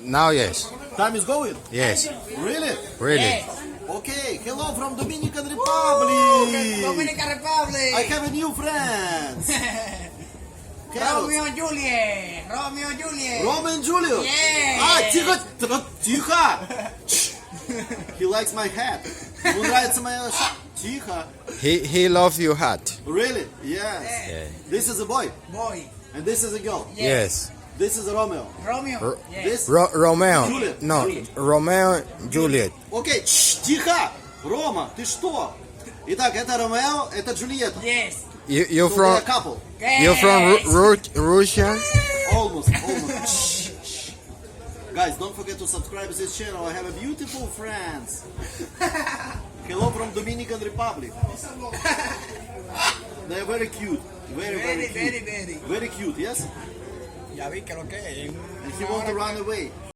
Now, yes. Time is going? Yes. Really? Really. Okay, hello from Dominican Republic. Dominican Republic. I have a new friend. Romeo and Juliet. Romeo and Juliet. Romeo and Juliet. Yeah. Тихо, тихо. He likes my hat. Ему нравится моя шапка. Тихо. He loves your hat. Really? Yes. Yeah. This is a boy. Boy. And this is a girl. Yes. This is Romeo. Romeo. This. Romeo. Juliet. No, Juliet. Romeo, Juliet. Окей, тихо. Рома, ты что? Итак, это Ромео, это Джульетта. Yes. You're So from they're a couple. you're from Russia. Almost. Guys, don't forget to subscribe to this channel. I have a beautiful friends. Hello from Dominican Republic. They are very cute. Very cute. Very. Very cute, yes? Ya vi que lo que es. And he wants to run away.